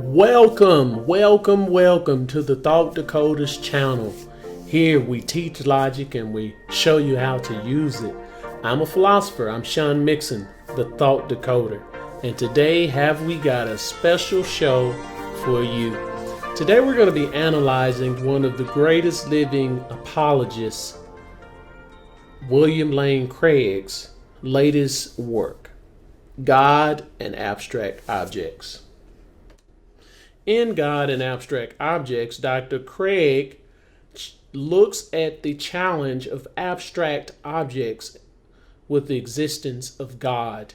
Welcome to the Thought Decoders channel. Here we teach logic and we show you how to use it. I'm a philosopher. I'm Sean Mixon, the Thought Decoder. And today we got a special show for you. Today we're going to be analyzing one of the greatest living apologists, William Lane Craig's latest work, God and Abstract Objects. In God and Abstract Objects, Dr. Craig looks at the challenge of abstract objects with the existence of God.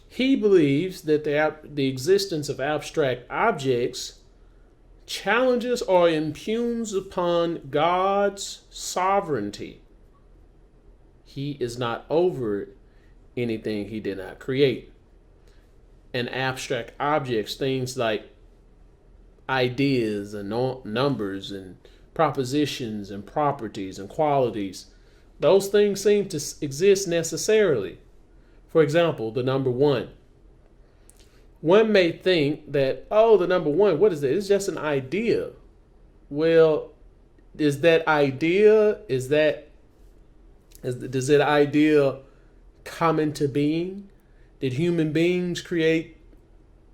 He believes that the existence of abstract objects challenges or impugns upon God's sovereignty. He is not over anything he did not create. And abstract objects, things like ideas and numbers and propositions and properties and qualities, those things seem to exist necessarily. For example, the number one. One may think that, the number one, what is it? It's just an idea. Well, does that idea come into being? Did human beings create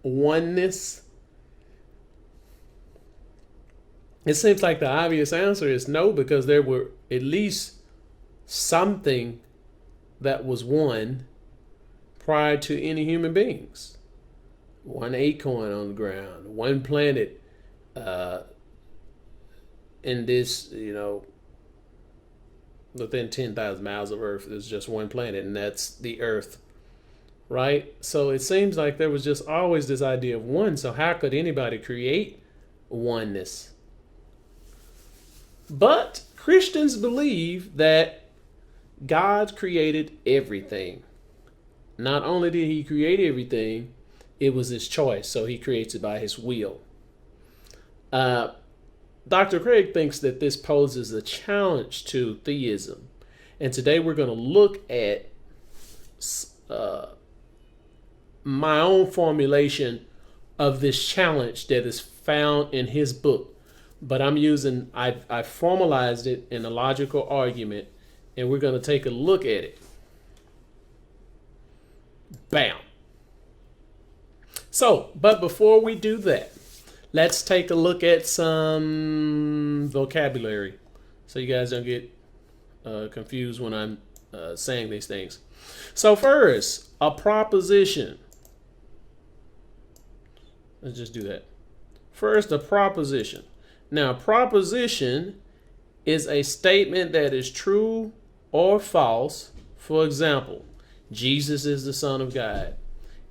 oneness? It seems like the obvious answer is no, because there were at least something that was one prior to any human beings. One acorn on the ground, one planet in this, within 10,000 miles of Earth, there's just one planet, and that's the Earth. Right? So it seems like there was just always this idea of one. So how could anybody create oneness? But Christians believe that God created everything. Not only did he create everything, it was his choice. So he creates it by his will. Dr. Craig thinks that this poses a challenge to theism. And today we're going to look at my own formulation of this challenge that is found in his book. But I formalized it in a logical argument, and we're going to take a look at it. Bam. So, but before we do that, let's take a look at some vocabulary so you guys don't get confused when I'm saying these things. So first, a proposition. Let's just do that. First, a proposition. Now, a proposition is a statement that is true or false. For example, Jesus is the Son of God.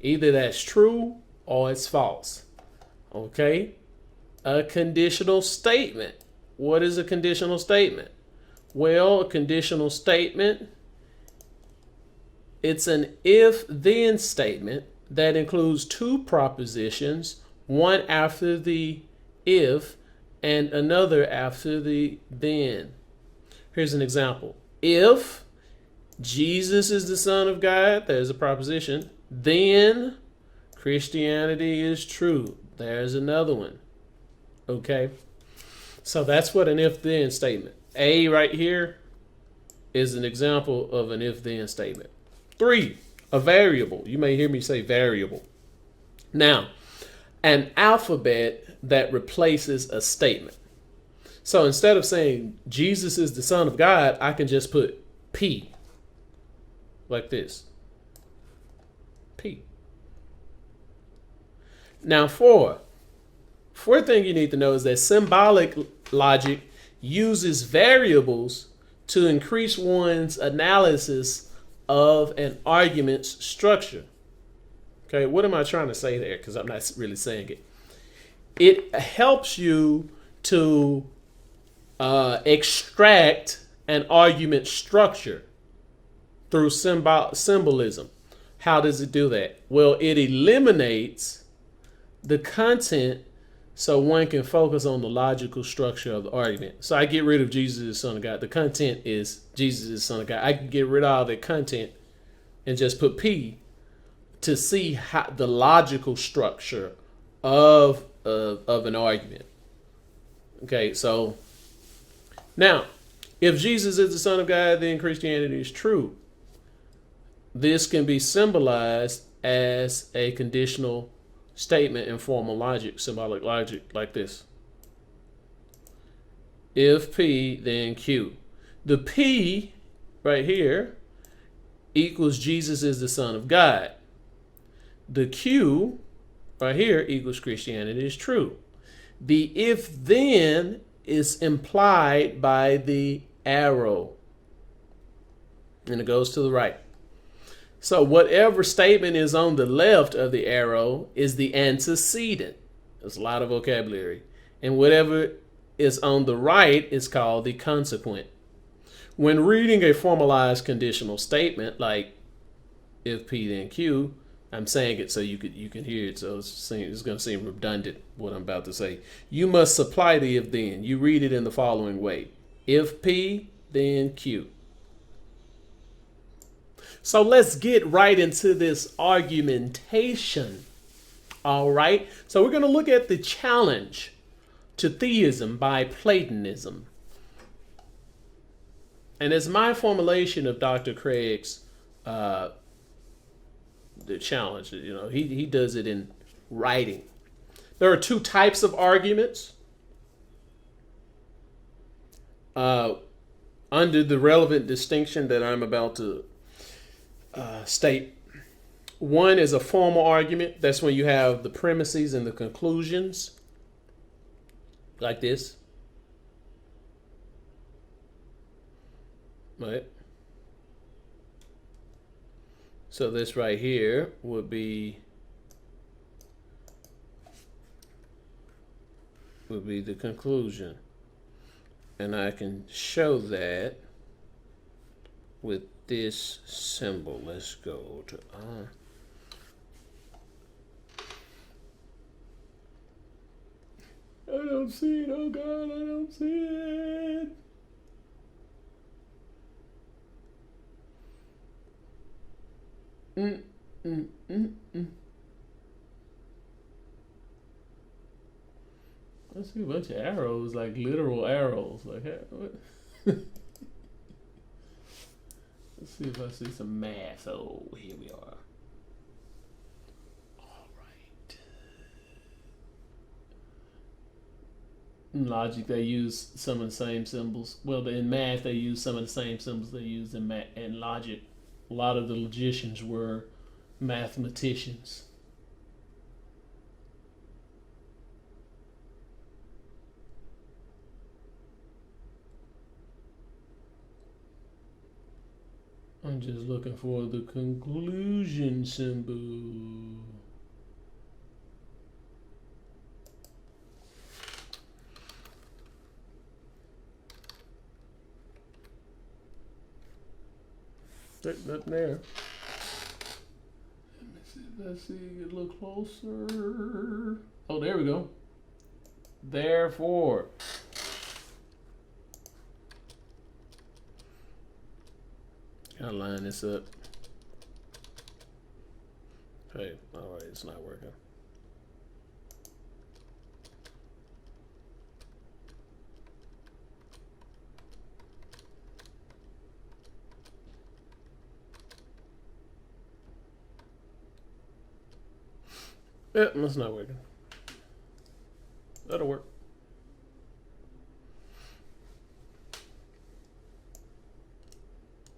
Either that's true or it's false. Okay? A conditional statement. What is a conditional statement? Well, a conditional statement, it's an if-then statement that includes two propositions, one after the if and another after the then. Here's an example. If Jesus is the Son of God, there's a proposition, then Christianity is true. There's another one. Okay? So that's what an if-then statement. A right here is an example of an if-then statement. 3, a variable. You may hear me say variable. Now, an alphabet that replaces a statement. So instead of saying Jesus is the Son of God, I can just put P. Like this. P. Now, fourth thing you need to know is that symbolic logic uses variables to increase one's analysis of an argument's structure. Okay, what am I trying to say there? Because I'm not really saying it. It helps you to extract an argument structure through symbolism. How does it do that? Well, it eliminates the content so one can focus on the logical structure of the argument. So I get rid of Jesus is the Son of God. The content is Jesus is the Son of God. I can get rid of all the content and just put P to see how the logical structure of an argument. Okay, so now, if Jesus is the Son of God, then Christianity is true. This can be symbolized as a conditional statement in formal logic, symbolic logic, like this. If P, then Q. The P right here equals Jesus is the Son of God. The Q right here equals Christianity is true. The if then is implied by the arrow, and it goes to the right. So whatever statement is on the left of the arrow is the antecedent. There's a lot of vocabulary. And whatever is on the right is called the consequent. When reading a formalized conditional statement like if P then Q, I'm saying it so you can hear it, so it's going to seem redundant what I'm about to say. You must supply the if then. You read it in the following way. If P, then Q. So let's get right into this argumentation. All right. So we're going to look at the challenge to theism by Platonism. And it's my formulation of Dr. Craig's the challenge. You know, he does it in writing. There are two types of arguments under the relevant distinction that I'm about to state. One is a formal argument. That's when you have the premises and the conclusions, like this. Right. So this right here would be the conclusion. And I can show that with this symbol. Let's go to I don't see it. Oh God, I don't see it. I see a bunch of arrows, like literal arrows. Like, what? Let's see if I see some math. Oh, here we are. All right. In logic, they use some of the same symbols. Well, in math, they use some of the same symbols they use in logic. A lot of the logicians were mathematicians. I'm just looking for the conclusion symbol. Nothing there. Let me see if I see it a little closer. Oh, there we go. Therefore. Gotta line this up. Hey, alright, it's not working. Yeah, that's not working. That'll work.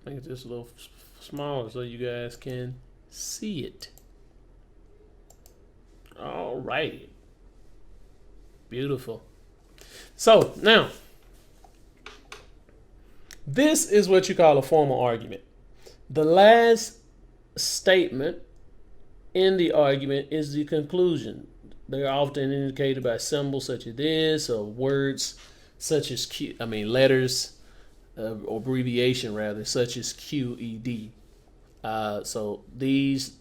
Make it just a little smaller so you guys can see it. All right. Beautiful. So now, this is what you call a formal argument. The last statement in the argument is the conclusion. They're often indicated by symbols such as this, or words such as letters, or abbreviation rather, such as QED. So these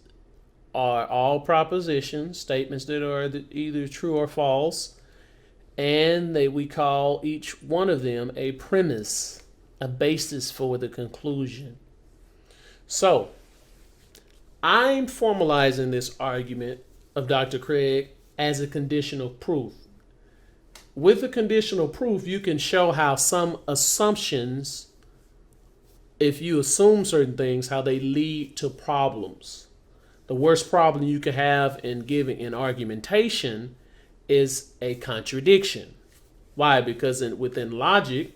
are all propositions, statements that are either true or false, and we call each one of them a premise, a basis for the conclusion. So I'm formalizing this argument of Dr. Craig as a conditional proof. With a conditional proof, you can show how some assumptions, if you assume certain things, how they lead to problems. The worst problem you could have in giving an argumentation is a contradiction. Why? Because within logic,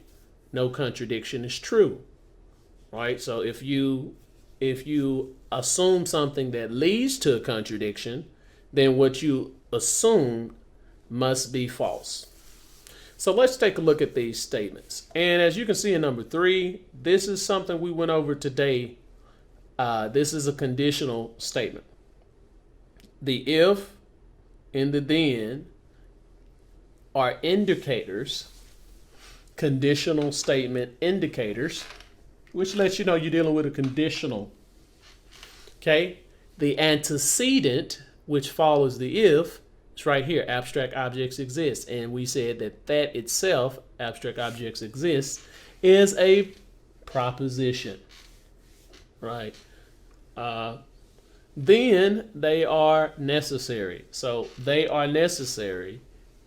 no contradiction is true, right? So if you assume something that leads to a contradiction, then what you assume must be false. So let's take a look at these statements. And as you can see in number 3, this is something we went over today. This is a conditional statement. The if and the then are indicators, conditional statement indicators, which lets you know you're dealing with a conditional. Okay? The antecedent, which follows the if, it's right here. Abstract objects exist. And we said that itself, abstract objects exist, is a proposition. Right? Then they are necessary. So they are necessary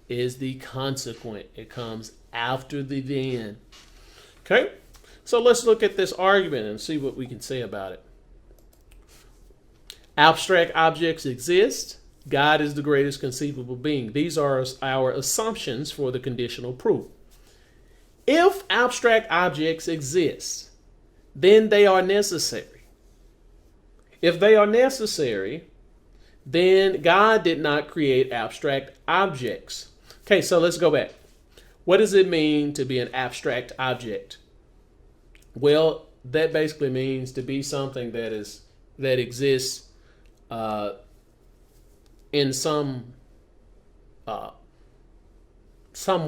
is the consequent. It comes after the then. Okay? So let's look at this argument and see what we can say about it. Abstract objects exist. God is the greatest conceivable being. These are our assumptions for the conditional proof. If abstract objects exist, then they are necessary. If they are necessary, then God did not create abstract objects. Okay, so let's go back. What does it mean to be an abstract object? Well, that basically means to be something that exists in some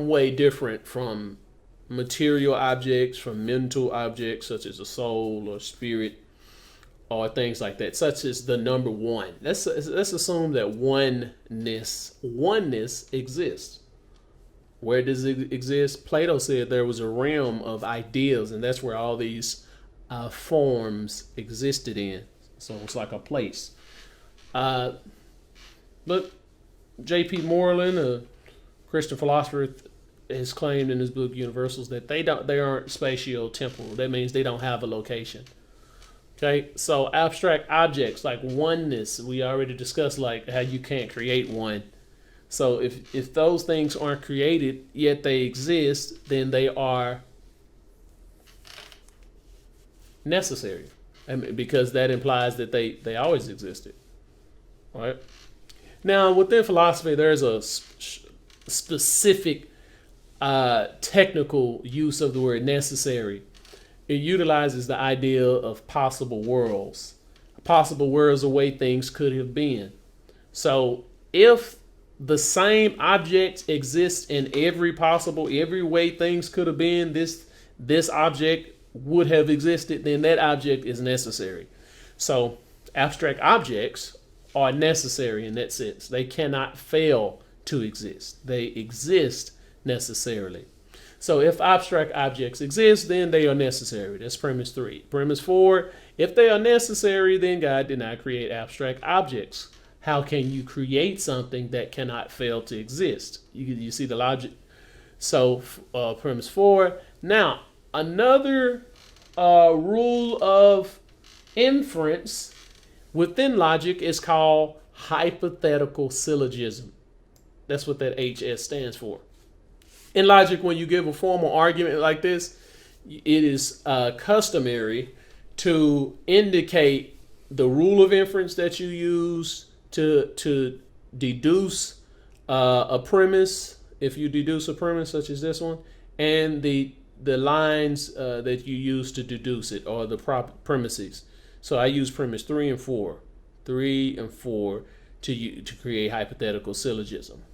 way different from material objects, from mental objects such as a soul or spirit, or things like that, such as the number one. Let's assume that oneness exists. Where does it exist? Plato said there was a realm of ideas, and that's where all these forms existed in. So it's like a place. But J.P. Moreland, a Christian philosopher, has claimed in his book Universals that they aren't spatio-temporal. That means they don't have a location. Okay, so abstract objects like oneness, we already discussed like how you can't create one. So if those things aren't created yet they exist, then they are necessary, because that implies that they always existed. All right. Now within philosophy, there's a specific technical use of the word necessary. It utilizes the idea of possible worlds. Possible worlds are way things could have been. So if the same object exists in every way things could have been, this object would have existed, then that object is necessary. So abstract objects are necessary in that sense. They cannot fail to exist. They exist necessarily. So if abstract objects exist, then they are necessary. That's premise 3. Premise 4, if they are necessary, then God did not create abstract objects. How can you create something that cannot fail to exist? You see the logic? So premise 4. Now, another rule of inference within logic is called hypothetical syllogism. That's what that HS stands for. In logic, when you give a formal argument like this, it is customary to indicate the rule of inference that you use to deduce a premise, if you deduce a premise such as this one, and the lines that you use to deduce it, or the premises. So I use premise 3 and 4 to create hypothetical syllogism.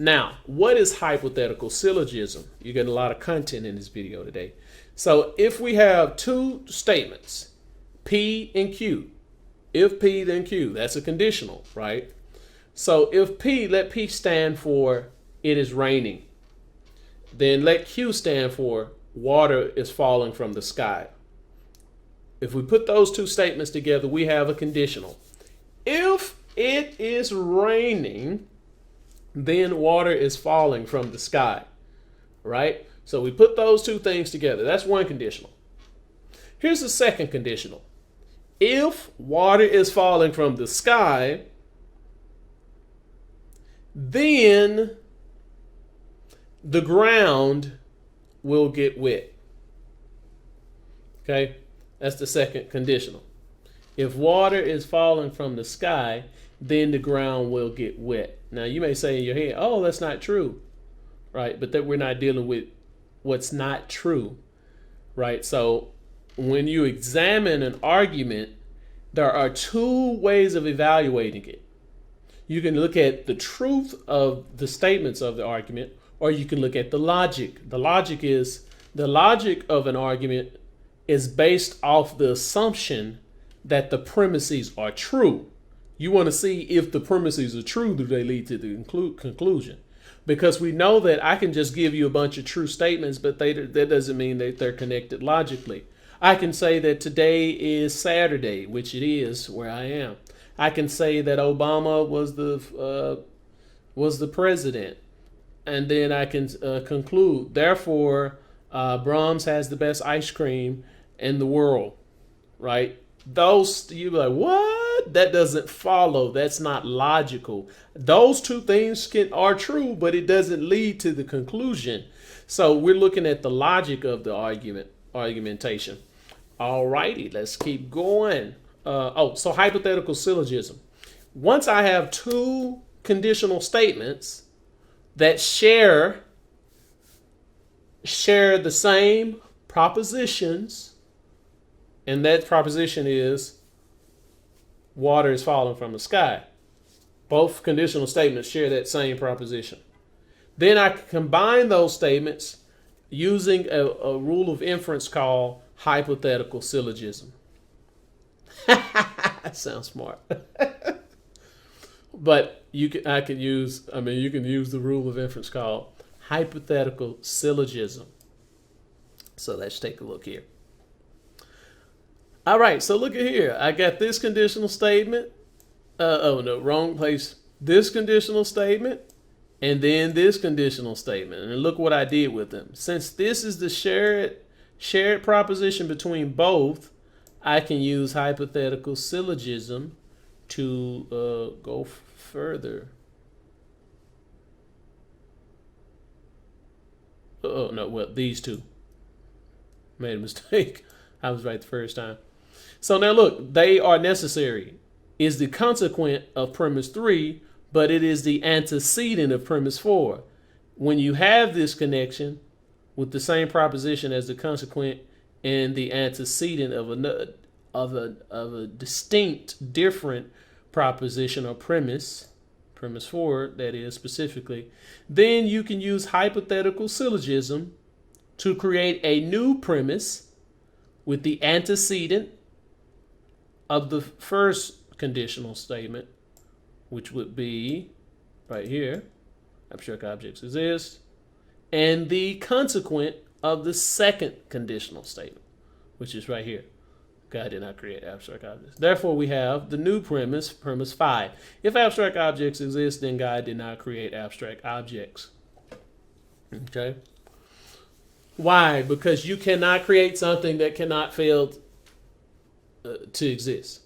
Now, what is hypothetical syllogism? You're getting a lot of content in this video today. So if we have two statements, P and Q, if P then Q, that's a conditional, right? So if P, let P stand for it is raining. Then let Q stand for water is falling from the sky. If we put those two statements together, we have a conditional. If it is raining, then water is falling from the sky, right? So we put those two things together. That's one conditional. Here's the second conditional. If water is falling from the sky, then the ground will get wet. Okay, that's the second conditional. If water is falling from the sky, then the ground will get wet. Now you may say in your head, oh, that's not true, right? But that we're not dealing with what's not true, right? So when you examine an argument, there are two ways of evaluating it. You can look at the truth of the statements of the argument, or you can look at the logic. The logic of an argument is based off the assumption that the premises are true. You want to see if the premises are true, do they lead to the conclusion? Because we know that I can just give you a bunch of true statements, but that doesn't mean that they're connected logically. I can say that today is Saturday, which it is where I am. I can say that Obama was the president, and then I can conclude. Therefore, Brahms has the best ice cream in the world, right? Those, you're like, what? That doesn't follow. That's not logical. Those two things are true, but it doesn't lead to the conclusion. So we're looking at the logic of the argumentation. All righty, let's keep going. So hypothetical syllogism. Once I have two conditional statements that share the same propositions, and that proposition is water is falling from the sky. Both conditional statements share that same proposition. Then I can combine those statements using a rule of inference called hypothetical syllogism. That sounds smart. But you can use the rule of inference called hypothetical syllogism. So let's take a look here. All right, so look at here. I got this conditional statement. Oh no, wrong place. This conditional statement, and then this conditional statement. And look what I did with them. Since this is the shared proposition between both, I can use hypothetical syllogism to go further. Oh no, well, these two. Made a mistake. I was right the first time. So now look, they are necessary. Is the consequent of premise 3, but it is the antecedent of premise 4. When you have this connection with the same proposition as the consequent and the antecedent of a distinct, different proposition or premise 4, that is specifically, then you can use hypothetical syllogism to create a new premise with the antecedent of the first conditional statement, which would be right here, abstract objects exist, and the consequent of the second conditional statement, which is right here. God did not create abstract objects. Therefore, we have the new premise, premise 5. If abstract objects exist, then God did not create abstract objects. Okay? Why? Because you cannot create something that cannot fail to exist.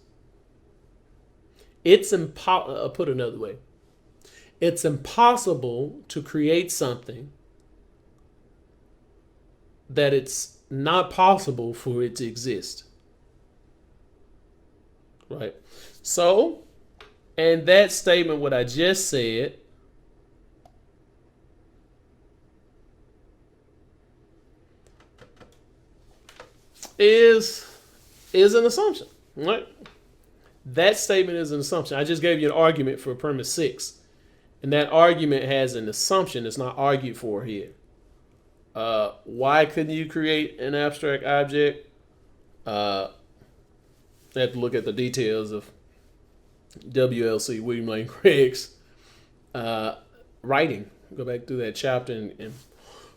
It's put another way. It's impossible to create something that it's not possible for it to exist. Right? So, and that statement, what I just said, is an assumption, right? That statement is an assumption. I just gave you an argument for premise 6, and that argument has an assumption that's not argued for here. Why couldn't you create an abstract object? I have to look at the details of WLC, William Lane Craig's writing. Go back through that chapter and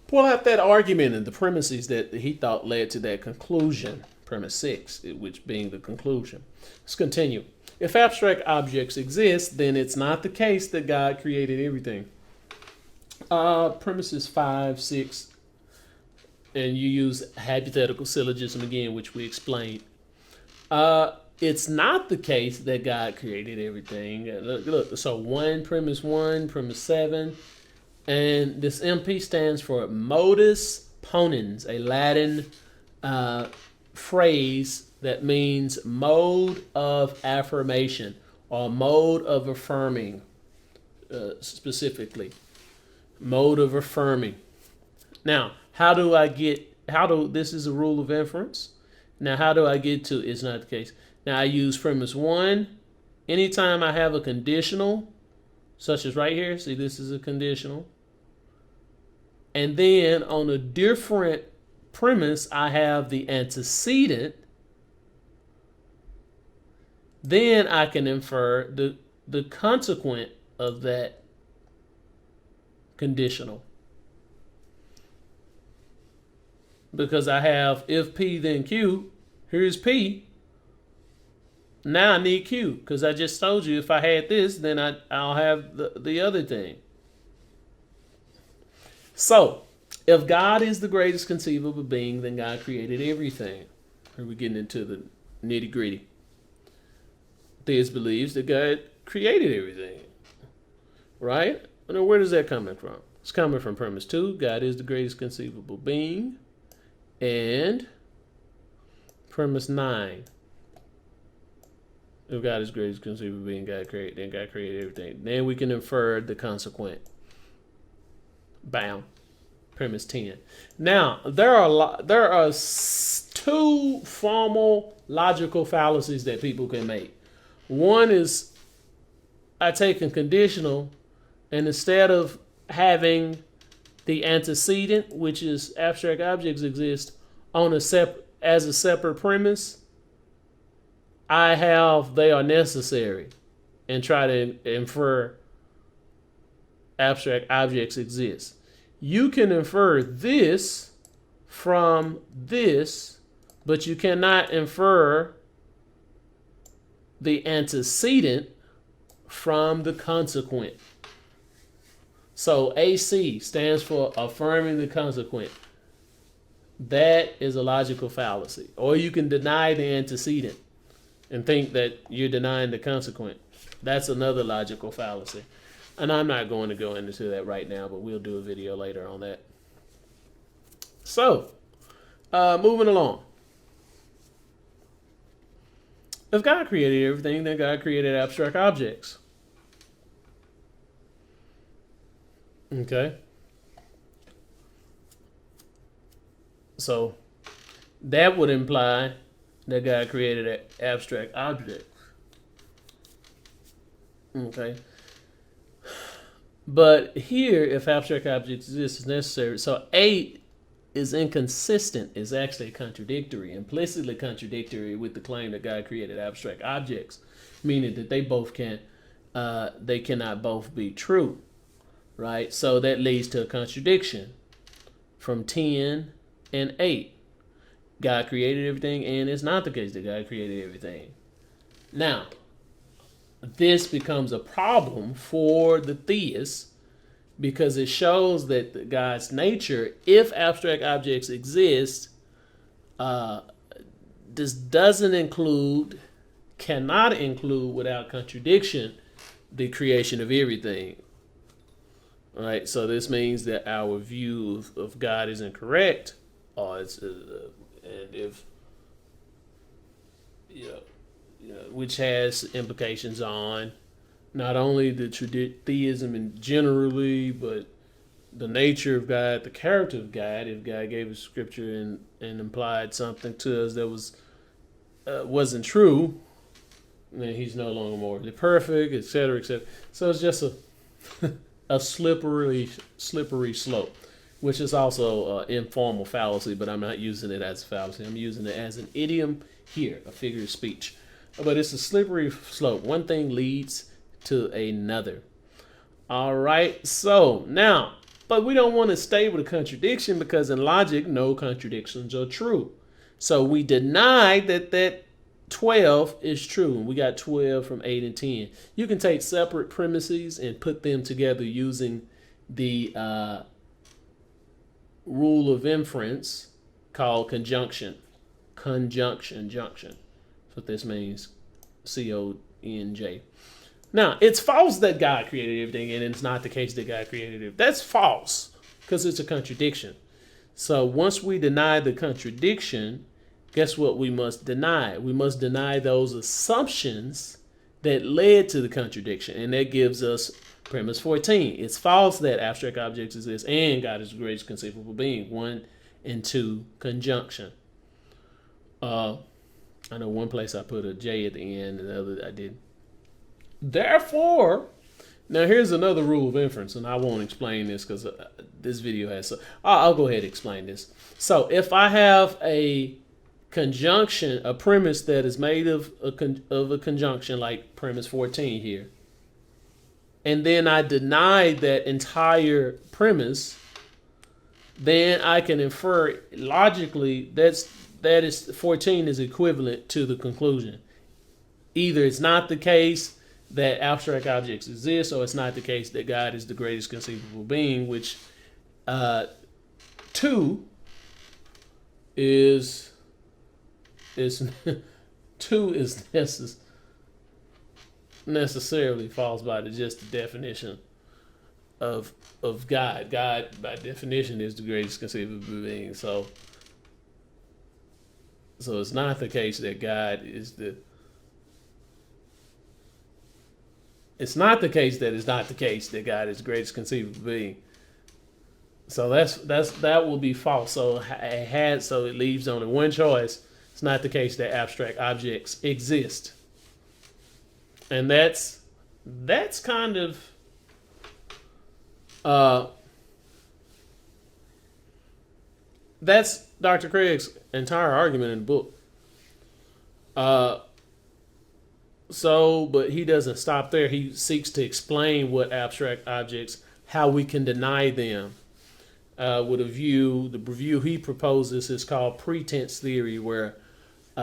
pull out that argument and the premises that he thought led to that conclusion, premise 6, which being the conclusion. Let's continue. If abstract objects exist, then it's not the case that God created everything. Premises 5, 6, and you use hypothetical syllogism again, which we explained. It's not the case that God created everything. Look, so premise 7, and this MP stands for modus ponens, a Latin phrase that means mode of affirmation or mode of affirming, specifically. Mode of affirming. Now, this is a rule of inference. Now, how do I get to it's not the case? Now, I use premise 1. Anytime I have a conditional, such as right here, see, this is a conditional. And then on a different premise, I have the antecedent. Then I can infer the consequent of that conditional. Because I have if P then Q, here's P. Now I need Q, because I just told you if I had this, then I'll have the other thing. So, if God is the greatest conceivable being, then God created everything. Here we're getting into the nitty gritty. Theist believes that God created everything. Right? And where does that coming from? It's coming from premise 2. God is the greatest conceivable being. And premise 9. If God is the greatest conceivable being, then God created everything. Then we can infer the consequent. Bound. Premise 10. Now, there are 2 formal logical fallacies that people can make. One is I take a conditional, and instead of having the antecedent, which is abstract objects exist, as a separate premise, I have they are necessary, and try to infer abstract objects exist. You can infer this from this, but you cannot infer the antecedent from the consequent. So AC stands for affirming the consequent. That is a logical fallacy. Or you can deny the antecedent and think that you're denying the consequent. That's another logical fallacy. And I'm not going to go into that right now, but we'll do a video later on that. So, moving along. If God created everything, then God created abstract objects. Okay? So, that would imply that God created an abstract object. Okay? But here, if abstract objects exist, is necessary. So 8 is inconsistent, is actually contradictory, implicitly contradictory with the claim that God created abstract objects, meaning that they cannot both be true, right? So that leads to a contradiction from 10 and 8. God created everything, and it's not the case that God created everything. Now, this becomes a problem for the theists because it shows that God's nature, if abstract objects exist, this cannot include without contradiction, the creation of everything. All right, so this means that our view of God is incorrect, or it's and if which has implications on not only the theism in generally, but the nature of God, the character of God. If God gave us scripture and implied something to us that wasn't true, then He's no longer morally perfect, etc., etc. So it's just a slippery slope, which is also an informal fallacy, but I'm not using it as a fallacy. I'm using it as an idiom here, a figure of speech. But it's a slippery slope. One thing leads to another. All right. So now, but we don't want to stay with a contradiction because in logic, no contradictions are true. So we deny that 12 is true. And we got 12 from 8 and 10. You can take separate premises and put them together using the rule of inference called conjunction. Conjunction. That's what this means. CONJ. Now, it's false that God created everything, and it's not the case that God created it. That's false because it's a contradiction. So once we deny the contradiction, guess what we must deny? We must deny those assumptions that led to the contradiction. And that gives us premise 14. It's false that abstract objects exist and God is the greatest conceivable being. 1 and 2 conjunction. I know one place I put a J at the end, and the other I didn't. Therefore, now here's another rule of inference, and I won't explain this because this video has. I'll go ahead and explain this. So if I have a conjunction, a premise that is made of a conjunction, like premise 14 here, and then I deny that entire premise, then I can infer logically that 14 is equivalent to the conclusion. Either it's not the case that abstract objects exist, or it's not the case that God is the greatest conceivable being, which 2 is 2 is necessarily false by just the definition of God. God, by definition, is the greatest conceivable being. So it's not the case that God is the. It's not the case that it's not the case that God is the greatest conceivable being. So that will be false. So it leaves only one choice. It's not the case that abstract objects exist. And that's kind of that's Dr. Craig's entire argument in the book. But he doesn't stop there. He seeks to explain what abstract objects, how we can deny them, with a view. The view he proposes is called pretense theory, where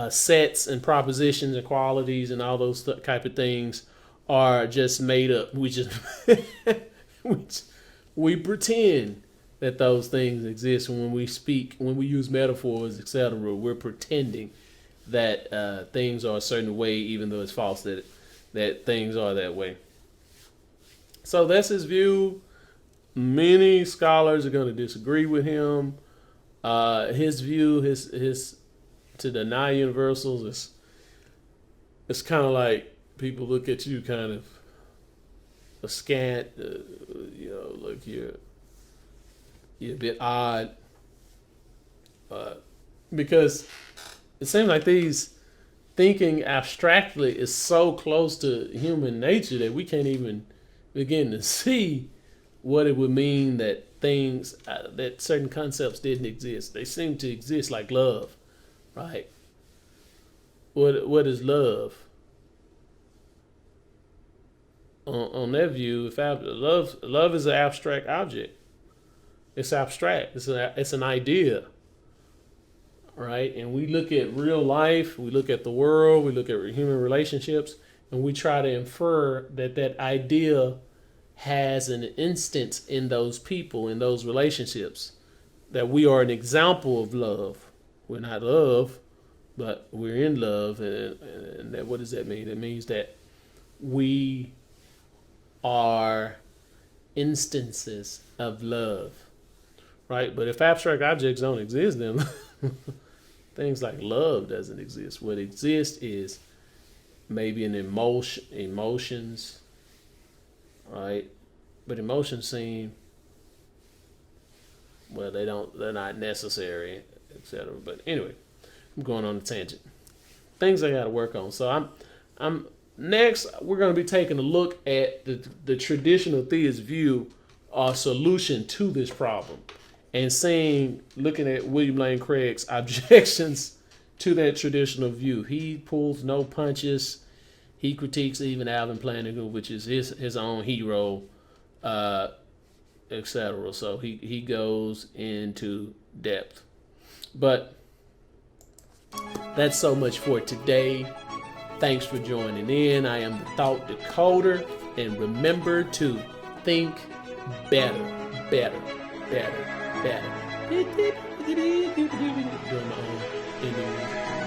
sets and propositions and qualities and all those type of things are just made up. We pretend that those things exist. And when we speak, when we use metaphors, etc., we're pretending that things are a certain way, even though it's false that things are that way. So that's his view. Many scholars are going to disagree with him. His view, his to deny universals, it's kind of like people look at you kind of askant, like you're a bit odd, because it seems like these thinking abstractly is so close to human nature that we can't even begin to see what it would mean that things, that certain concepts didn't exist. They seem to exist, like love, right? What is love? On their view, if love is an abstract object, it's abstract. It's an idea, right? And we look at real life, we look at the world, we look at human relationships, and we try to infer that idea has an instance in those people, in those relationships, that we are an example of love. We're not love, but we're in love. And that, what does that mean? It means that we are instances of love, right? But if abstract objects don't exist, then things like love doesn't exist. What exists is maybe an emotions, right? But emotions seem, well, they're not necessary, etc. But anyway, I'm going on a tangent. Things I got to work on. So I'm next. We're going to be taking a look at the traditional theist view or solution to this problem, and looking at William Lane Craig's objections to that traditional view. He pulls no punches. He critiques even Alvin Plantinga, which is his own hero, etc. So he goes into depth. But That's so much for today. Thanks for joining in. I am the Thought Decoder, and remember to think better, better, better, better. Doing my own ending.